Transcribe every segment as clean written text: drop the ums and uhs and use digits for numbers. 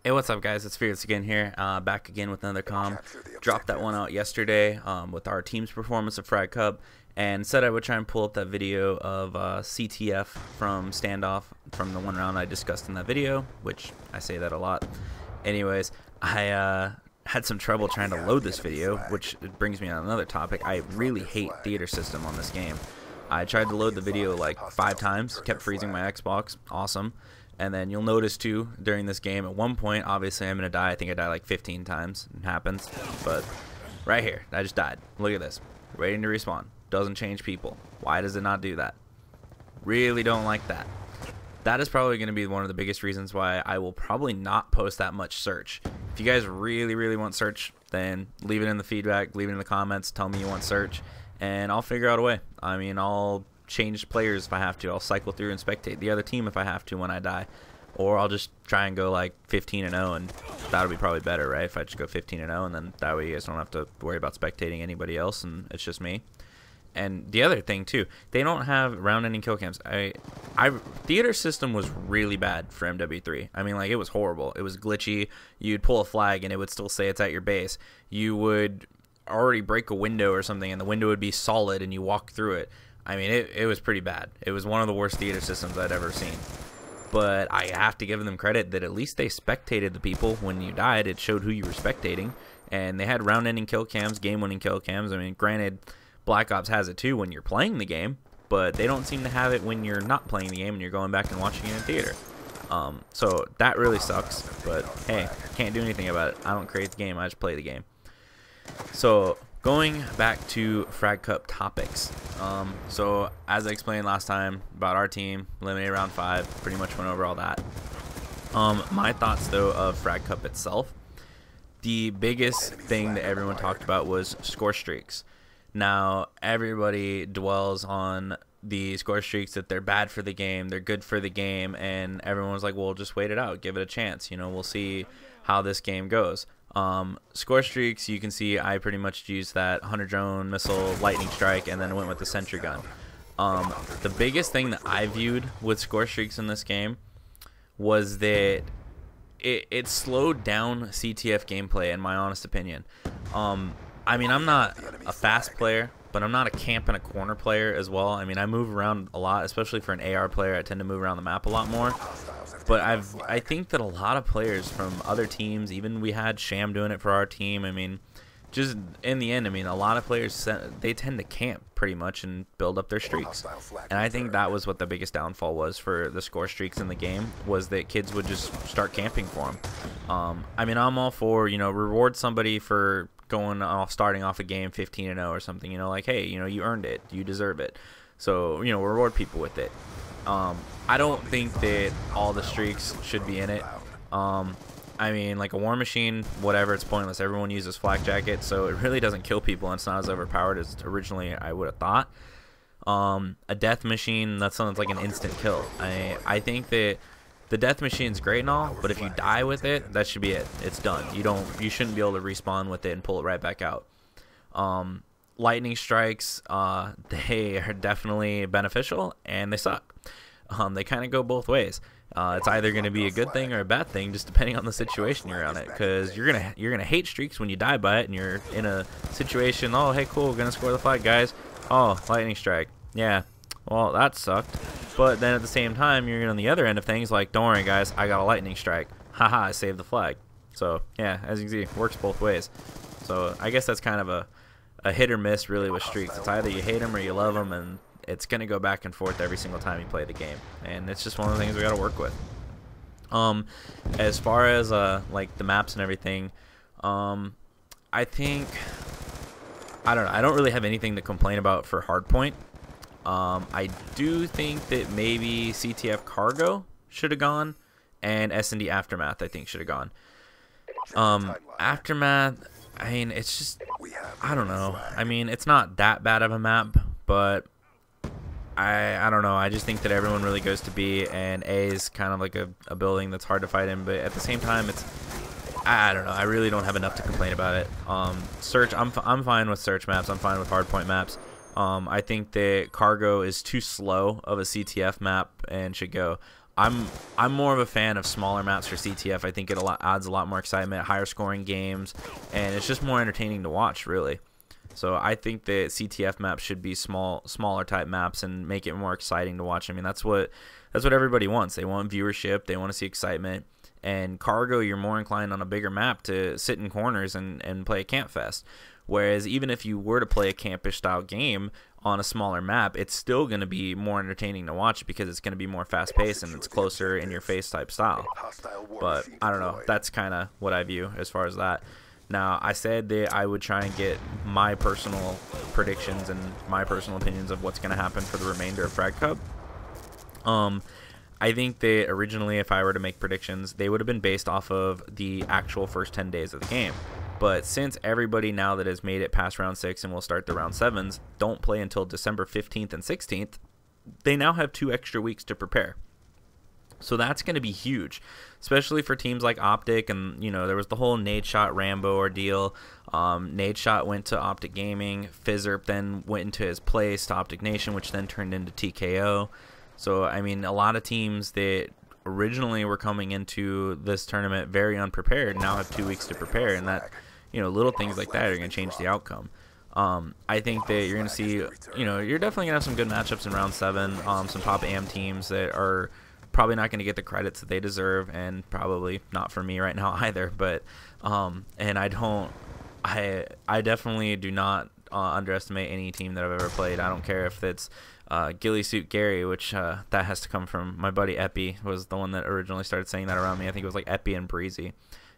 Hey, what's up, guys? It's Fearless again here, back again with another Dropped that one out yesterday with our team's performance of Frag Cup, and said I would try and pull up that video of CTF from Standoff from the one round I discussed in that video, which I say that a lot. Anyways, I had some trouble trying to load this video, which brings me on another topic. I really hate theater system on this game. I tried to load the video like 5 times, kept freezing my Xbox. Awesome. And then you'll notice too during this game, at one point, obviously I'm gonna die. I think I died like 15 times. It happens. But right here, I just died. Look at this. Waiting to respawn. Doesn't change people. Why does it not do that? Really don't like that. That is probably gonna be one of the biggest reasons why I will probably not post that much search. If you guys really want search, then leave it in the feedback, leave it in the comments, tell me you want search, and I'll figure out a way. I mean, I'll change players if I have to. I'll cycle through and spectate the other team if I have to when I die, or I'll just try and go like 15-0, and that'll be probably better, right? If I just go 15-0, and then that way you guys don't have to worry about spectating anybody else, and it's just me. And the other thing too, they don't have round-ending kill cams. Theater system was really bad for MW3. I mean, like, it was horrible. It was glitchy. You'd pull a flag and it would still say it's at your base. You would already break a window or something, and the window would be solid, and you walk through it. I mean, it was pretty bad. It was one of the worst theater systems I'd ever seen. But I have to give them credit that at least they spectated the people when you died. It showed who you were spectating. And they had round-ending kill cams, game-winning kill cams. I mean, granted, Black Ops has it too when you're playing the game, but they don't seem to have it when you're not playing the game and you're going back and watching it in theater. So that really sucks. But hey, can't do anything about it. I don't create the game. I just play the game. So going back to Frag Cup topics. So as I explained last time about our team, eliminated round 5, pretty much went over all that. My thoughts though of Frag Cup itself, the biggest thing that everyone talked about was score streaks. Now everybody dwells on the score streaks, that they're bad for the game, they're good for the game, and everyone was like, well, just wait it out, give it a chance, you know, we'll see how this game goes. Score streaks, you can see I pretty much used that 100 drone missile lightning strike and then went with the sentry gun. The biggest thing that I viewed with score streaks in this game was that it slowed down CTF gameplay, in my honest opinion. I mean, I'm not a fast player, but I'm not a camp in a corner player as well. I mean, I move around a lot, especially for an AR player. I tend to move around the map a lot more. But I think that a lot of players from other teams, even we had Sham doing it for our team. I mean, just in the end, I mean, a lot of players, they tend to camp pretty much and build up their streaks. And I think that was what the biggest downfall was for the score streaks in the game, was that kids would just start camping for them. I mean, I'm all for, you know, reward somebody for going off, starting off a game 15-0 or something, you know, like, hey, you know, you earned it, you deserve it. So, you know, reward people with it. I don't think that all the streaks should be in it. I mean, like a war machine, whatever, it's pointless. Everyone uses flak jacket, so it really doesn't kill people, and it's not as overpowered as originally I would have thought. A death machine, that's something that's like an instant kill. I think that the death machine's great and all, but if you die with it, that should be it. It's done. You shouldn't be able to respawn with it and pull it right back out. Lightning strikes, they are definitely beneficial, and they suck. They kind of go both ways. It's either going to be a good thing or a bad thing, just depending on the situation you're on it. Because you're gonna hate streaks when you die by it, and you're in a situation. Oh, hey, cool, gonna score the flag, guys. Oh, lightning strike. Yeah. Well, that sucked. But then at the same time, you're on the other end of things, like, don't worry, guys, I got a lightning strike. Haha, I saved the flag. So yeah, as you can see, it works both ways. So I guess that's kind of a hit or miss, really, with streaks. It's either you hate them or you love them, and it's going to go back and forth every single time you play the game, and it's just one of the things we got to work with. As far as like the maps and everything, I think, I don't know, I don't really have anything to complain about for Hardpoint. I do think that maybe CTF Cargo should have gone, and S&D Aftermath I think should have gone. Aftermath, I mean, it's just, I don't know. I mean, it's not that bad of a map, but I don't know. I just think that everyone really goes to B, and A is kind of like a building that's hard to fight in. But at the same time, it's, I don't know. I really don't have enough to complain about it. Search, I'm fine with search maps. I'm fine with hardpoint maps. I think that Cargo is too slow of a CTF map and should go. I'm more of a fan of smaller maps for CTF. I think it adds a lot more excitement, higher scoring games, and it's just more entertaining to watch, really. So I think that CTF maps should be smaller type maps and make it more exciting to watch. I mean, that's what everybody wants. They want viewership. They want to see excitement. And Cargo, you're more inclined on a bigger map to sit in corners and play a camp fest. Whereas even if you were to play a campish style game on a smaller map, it's still going to be more entertaining to watch because it's going to be more fast paced and it's closer in your face type style. But I don't know. That's kind of what I view as far as that. Now, I said that I would try and get my personal predictions and my personal opinions of what's going to happen for the remainder of Frag Cup. I think that originally, if I were to make predictions, they would have been based off of the actual first 10 days of the game. But since everybody now that has made it past round 6 and will start the round 7s don't play until December 15th and 16th, they now have 2 extra weeks to prepare. So that's going to be huge, especially for teams like Optic. And, you know, there was the whole Nadeshot Rambo ordeal. Nadeshot went to Optic Gaming. Fizzerp then went into his place to Optic Nation, which then turned into TKO. So, I mean, a lot of teams that originally were coming into this tournament very unprepared now have 2 weeks to prepare. And that, you know, little things like that are going to change the outcome. I think that you're going to see, you know, you're definitely going to have some good matchups in round 7. Some top AM teams that are probably not going to get the credits that they deserve, and probably not for me right now either. But and I definitely do not underestimate any team that I've ever played. I don't care if it's Ghillie Suit Gary, which that has to come from my buddy Epi, was the one that originally started saying that around me. I think it was like Epi and Breezy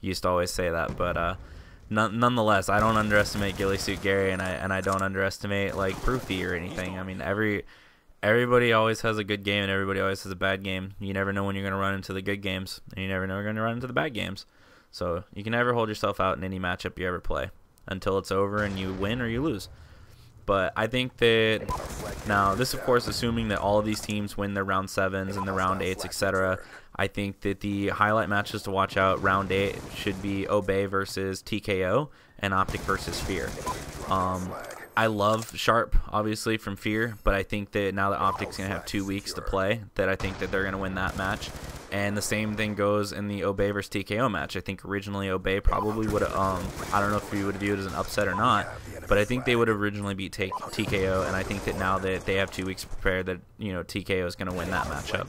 used to always say that. But nonetheless, I don't underestimate Ghillie Suit Gary, and I don't underestimate like Proofy or anything. I mean, everybody always has a good game and everybody always has a bad game. You never know when you're going to run into the good games, and you never know when you're going to run into the bad games. So you can never hold yourself out in any matchup you ever play until it's over and you win or you lose. But I think that now, this of course assuming that all of these teams win their round 7s and the round 8s, etc. I think that the highlight matches to watch out round 8 should be Obey versus TKO and Optic versus Fear. I love Sharp, obviously, from Fear, but I think that now that Optic's going to have 2 weeks to play, that I think that they're going to win that match. And the same thing goes in the Obey versus TKO match. I think originally Obey probably would have, I don't know if we would have viewed it as an upset or not, but I think they would have originally beat TKO, and I think that now that they have 2 weeks to prepare, that, you know, TKO is going to win that matchup.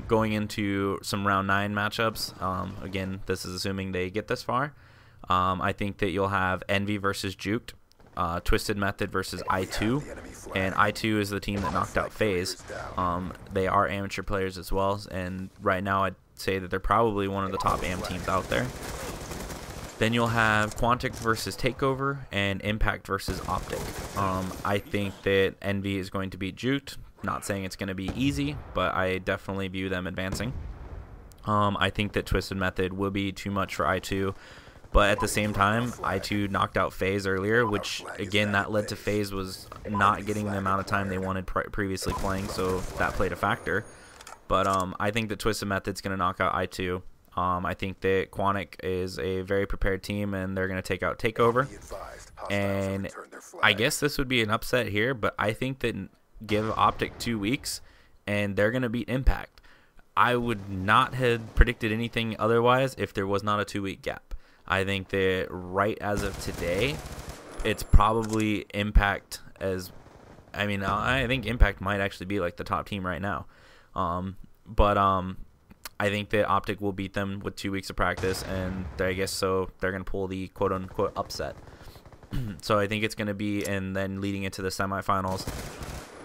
Going into some round 9 matchups, again, this is assuming they get this far, I think that you'll have Envy versus Juked. Twisted Method versus I2, and I2 is the team that knocked out FaZe. They are amateur players as well, and right now I'd say that they're probably one of the top AM teams out there. Then you'll have Quantic versus Takeover and Impact versus Optic. I think that Envy is going to beat Juked. Not saying it's going to be easy, but I definitely view them advancing. I think that Twisted Method will be too much for I2. But at the same time, I2 knocked out FaZe earlier, which, again, that led to FaZe was not getting the amount of time they wanted previously playing, so that played a factor. But I think that Twisted Method's going to knock out I2. I think that Quantic is a very prepared team, and they're going to take out Takeover. And I guess this would be an upset here, but I think that give Optic 2 weeks, and they're going to beat Impact. I would not have predicted anything otherwise if there was not a 2-week gap. I think that right as of today, it's probably Impact as, I mean, I think Impact might actually be like the top team right now. But I think that Optic will beat them with 2 weeks of practice, and I guess so they're going to pull the quote-unquote upset. So I think it's going to be, and then leading into the semifinals,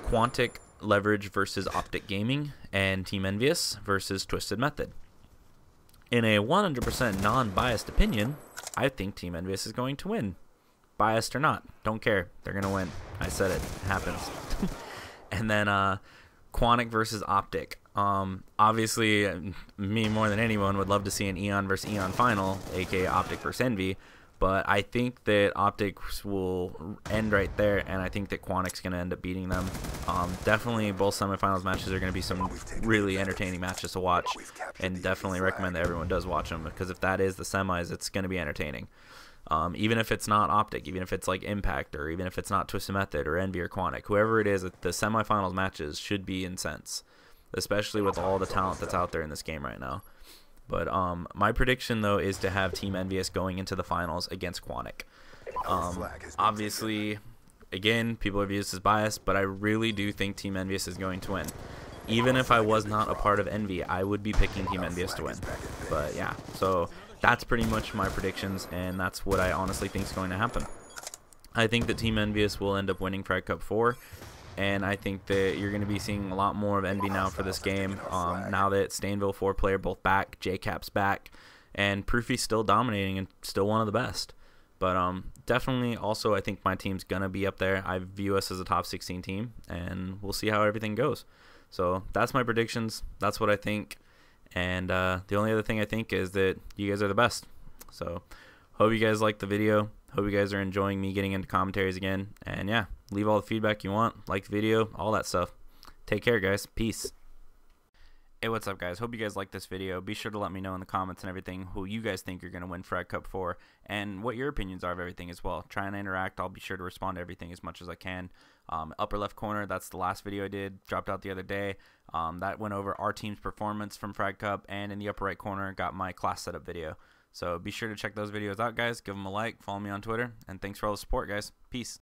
Quantic Leverage versus Optic Gaming, and Team EnVyUs versus Twisted Method. In a 100% non-biased opinion, I think Team EnVyUs is going to win. Biased or not, don't care. They're going to win. I said it. It happens. And then Quantic versus Optic. Obviously, me more than anyone would love to see an Eon versus Eon final, aka Optic versus Envy. But I think that Optic will end right there, and I think that Quantic's going to end up beating them. Definitely both semifinals matches are going to be some really entertaining matches to watch, and definitely recommend that everyone does watch them, because if that is the semis, it's going to be entertaining. Even if it's not Optic, even if it's like Impact, or even if it's not Twisted Method or Envy or Quantic, whoever it is, the semifinals matches should be intense. especially with all the talent that's out there in this game right now. But my prediction, though, is to have Team EnVyUs going into the finals against Quantic. Obviously, again, people have used this as bias, but I really do think Team EnVyUs is going to win. Even if I was not a part of Envy, I would be picking Team EnVyUs to win. But yeah, so that's pretty much my predictions, and that's what I honestly think is going to happen. I think that Team EnVyUs will end up winning Frag Cup 4, and I think that you're going to be seeing a lot more of Envy now for this game. Now that Stainville 4-player both back, JCap's back, and Proofy's still dominating and still one of the best. But definitely also I think my team's going to be up there. I view us as a top 16 team, and we'll see how everything goes. So that's my predictions. That's what I think. And the only other thing I think is that you guys are the best. So hope you guys liked the video. Hope you guys are enjoying me getting into commentaries again. And yeah, leave all the feedback you want. Like the video, all that stuff. Take care, guys. Peace. Hey, what's up, guys? Hope you guys like this video. Be sure to let me know in the comments and everything who you guys think you're going to win Frag Cup 4 and what your opinions are of everything as well. Try and interact. I'll be sure to respond to everything as much as I can. Upper left corner, that's the last video I did. Dropped out the other day. That went over our team's performance from Frag Cup, and in the upper right corner, got my class setup video. So be sure to check those videos out, guys. Give them a like. Follow me on Twitter. And thanks for all the support, guys. Peace.